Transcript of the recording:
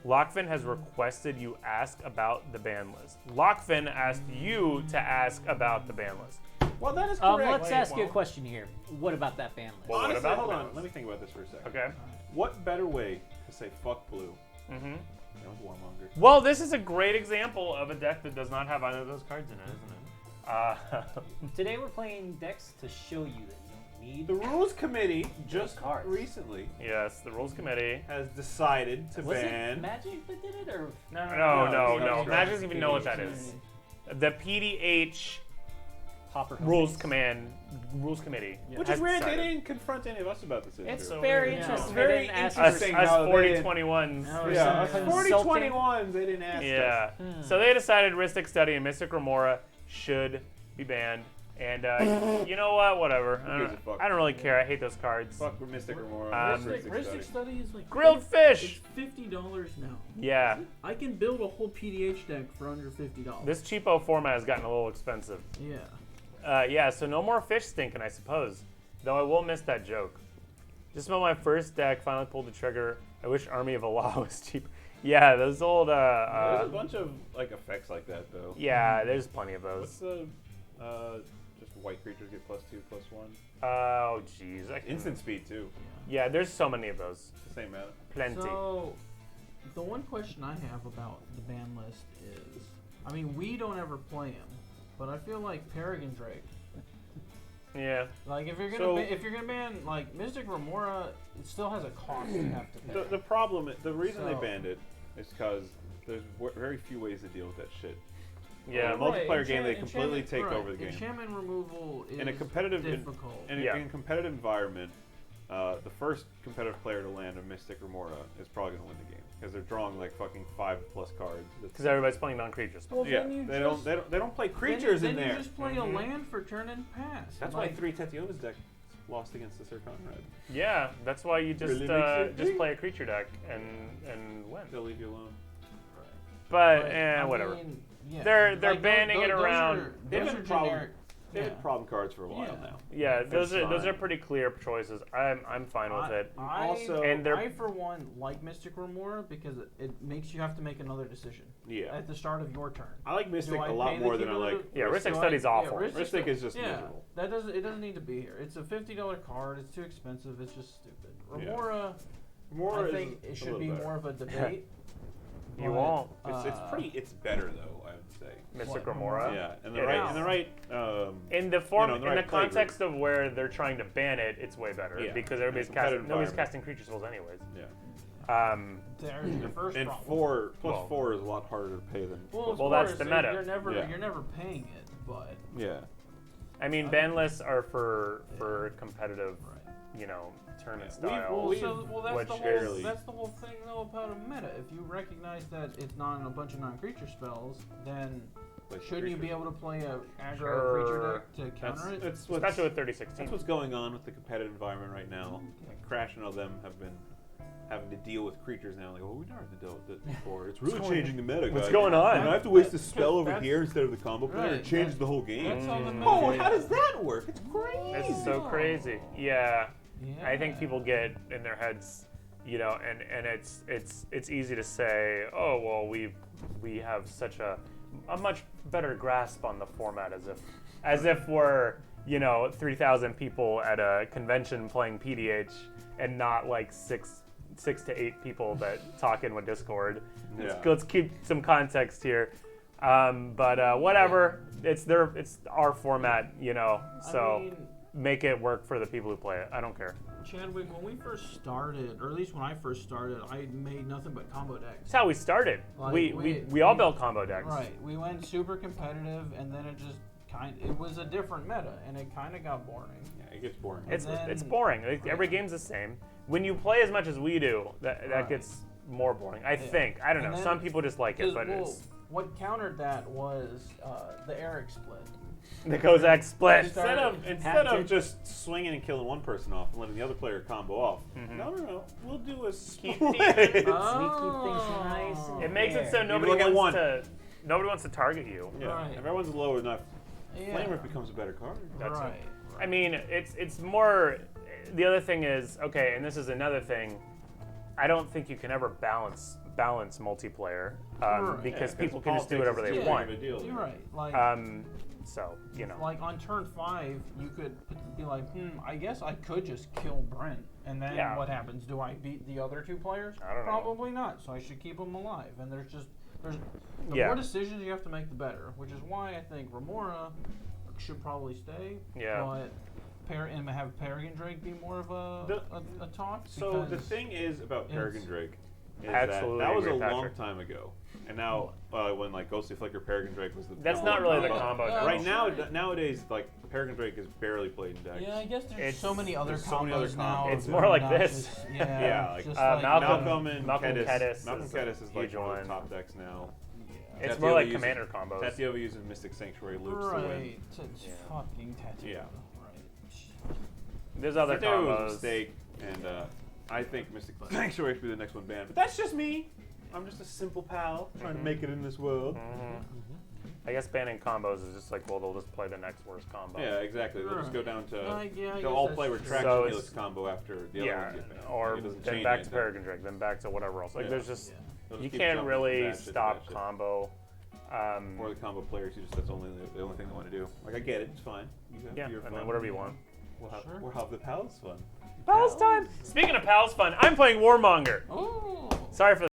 Lockfin has requested you ask about the ban list. Lockfin asked you to ask about the ban list. Well, that is correct. Let's ask you a question here. What about that ban list? Well, what Honestly, about hold the on. ban list? Let me think about this for a second. Okay. What better way to say fuck blue? That was Warmonger. Well, this is a great example of a deck that does not have either of those cards in it, isn't it? Today we're playing decks to show you that you don't need The rules committee just cards. recently Yes, the rules committee. has decided to Was ban. it Magic that did it, or No. Magic doesn't even know what that is. The PDH Pauper rules companies? rules committee. Which has is weird. They decided. didn't confront any of us about this issue. It's So very weird. interesting. It's They very didn't ask interesting. Us how they 40-21s. No, Yeah, us Something 40-21s. They didn't ask Yeah. us. So they decided Rhystic Study and Mystic Remora should be banned. And you know what? Whatever. gives a fuck? I don't really care. I hate those cards. Fuck with Mystic Remora. Rhystic Study is like Grilled fish. It's $50 now. Yeah. I can build a whole PDH deck for under $50. This cheapo format has gotten a little expensive. Yeah. Yeah, so no more fish stinking, I suppose. Though I will miss that joke. Just about my first deck, finally pulled the trigger. I wish Army of Allah was cheap. Yeah, those old. There's a bunch of like effects like that though. Yeah, there's plenty of What's those. the just white creatures get +2/+1? Oh, jeez. Instant speed too. Yeah, there's so many of those. It's the same mana. Plenty. So, the one question I have about the ban list is, I mean, we don't ever play him, but I feel like Peregrine Drake. Yeah. Like if you're gonna ban like Mystic Remora, it still has a cost you have to pay. The problem, the reason they So- banned it is because there's very few ways to deal with that shit. Yeah. In a multiplayer game, they completely enchantment- take right, over the game. Enchantment removal is In a competitive difficult. in a competitive environment, the first competitive player to land a Mystic Remora is probably gonna win the game because they're drawing like fucking 5+ cards. Because everybody's playing non-creature spells. Well, Yeah, then you they just, don't play creatures then in there. you just play a land for turn and pass. That's like, why 3 Tetiova's deck lost against the Sir Conrad. Yeah, that's why you just Really makes you just play a creature deck and win. They'll leave you alone. But I whatever. mean, yeah. They're Like, banning it those around. They've Those been are generic. They've Yeah. had problem cards for a while Yeah. now. Yeah, those That's are fine. pretty clear choices. I'm fine with it. Also- And they're- I for one like Mystic Remora because it makes you have to make another decision Yeah. at the start of your turn. I like Mystic I a lot pay the more than I like. cumulative- Yeah, Rhystic Do I- Study's awful. Yeah, Rhystic is just miserable. It doesn't need to be here. It's a $50 card. It's too expensive. It's just stupid. Yeah. Remora, Remora I is think a it should little be better. more of a debate. You but, won't. It's better though, I would say. Mystic What, Remora. Yeah, and It the is. right. In the form, you know, in the right play context of where they're trying to ban it, it's way better Yeah. because In a nobody's competitive environment. casting creature spells anyways. Yeah. There's your first And problem. 4 plus Well- 4 is a lot harder to pay than. Well, of Well, that's course, the meta. Yeah. You're never paying it, but Yeah. I mean, ban lists are for competitive, you know, tournament Yeah. style. that's the barely- whole that's the whole thing though about a meta. If you recognize that it's not a bunch of non-creature spells, then Like shouldn't you be creature. able to play a aggro Sure. creature deck to counter it? That's Especially with 3016. That's what's going on with the competitive environment right now. Like Crash and all them have been having to deal with creatures now. Like, oh, we never had to deal with it before. It's really changing the meta, guys. What's going on? You know, I have to waste a spell over That's- here instead of the combo player. right, It changes that- the whole game. That's how the meta Oh, is. how does that work? It's crazy. It's so crazy. Yeah. Yeah. I think people get in their heads, you know, and it's easy to say, oh well, we have such a much better grasp on the format as if we're, you know, 3,000 people at a convention playing PDH and not like six to 8 people that talk in with Discord. Yeah. Let's keep some context here. But whatever, it's our format, you know, so I mean, make it work for the people who play it. I don't care. Chadwick, when we first started, or at least when I first started, I made nothing but combo decks. That's how we started. Like, we all built combo decks. Right. We went super competitive, and then it just it was a different meta, and it kind of got boring. Yeah, it gets boring. It's And then- it's boring. Like, every game's the same. When you play as much as we do, that Right. gets more boring. I think. I don't know. And then- Some people just like it, but well, what countered that was the Eric split. the Kozak split. Instead Had to. of just swinging and killing one person off and letting the other player combo off, Mm-hmm. no, we'll do a split. We keep things nice. And It makes it so fair. nobody look at wants one. nobody wants to target you. Yeah, Right. if everyone's low enough, Yeah. Flamer becomes a better card. That's it. right. I mean, it's more. The other thing is, okay, and this is another thing. I don't think you can ever balance multiplayer Right. because Yeah, people can just do politics whatever is they too want. big of a deal. You're right. Like, So you know, like on turn 5, you could be like, I guess I could just kill Brent, and then Yeah. what happens? Do I beat the other 2 players? I don't know. Probably not. So I should keep them alive. And there's the Yeah. more decisions you have to make, the better. Which is why I think Remora should probably stay. Yeah. But and have Peregrine Drake be more of a talk. So the because thing is about it's- Peregrine Drake is Absolutely that was a agree, long Patrick. time ago, and now when like Ghostly Flicker Peregrine Drake was the That's the not one really the combo. combo. Right now, Sure. nowadays, like Peregrine Drake is barely played in decks. Yeah, I guess there's It's- so many other there's so many combos other now. combos. It's more like not this. just- Yeah, like, just Malcolm and Malcolm Kedis. Kedis Malcolm is Kedis a is like huge one of one. the top decks now. It's Tatiova more like uses- commander combos. Tatiova uses Mystic Sanctuary loops to win. Right, it's Yeah. fucking tattoo. Yeah. Right. There's other Tatiova was a combos. mistake, and I think Mystic Sanctuary should be the next one banned. But that's just me. I'm just a simple pal trying to make it in this world. I guess banning combos is just like, well, they'll just play the next worst combo. Yeah, exactly. They'll just go down to Yeah, I guess they'll all that's play true. Retraction So Helix it's- combo after the other Yeah, ones get banned. or It doesn't then change back to anything. Peregrine Drake, then back to whatever else. Like, Yeah. there's just They'll just you keep can't jumping really from that shit to stop that shit. combo. Or the combo players who just that's only the only thing they want to do. Like I get it, it's fine. You have Yeah, your and fun. then whatever you want. We'll have the pals fun. Pals time. Speaking of pals fun, I'm playing Warmonger. Oh. Sorry for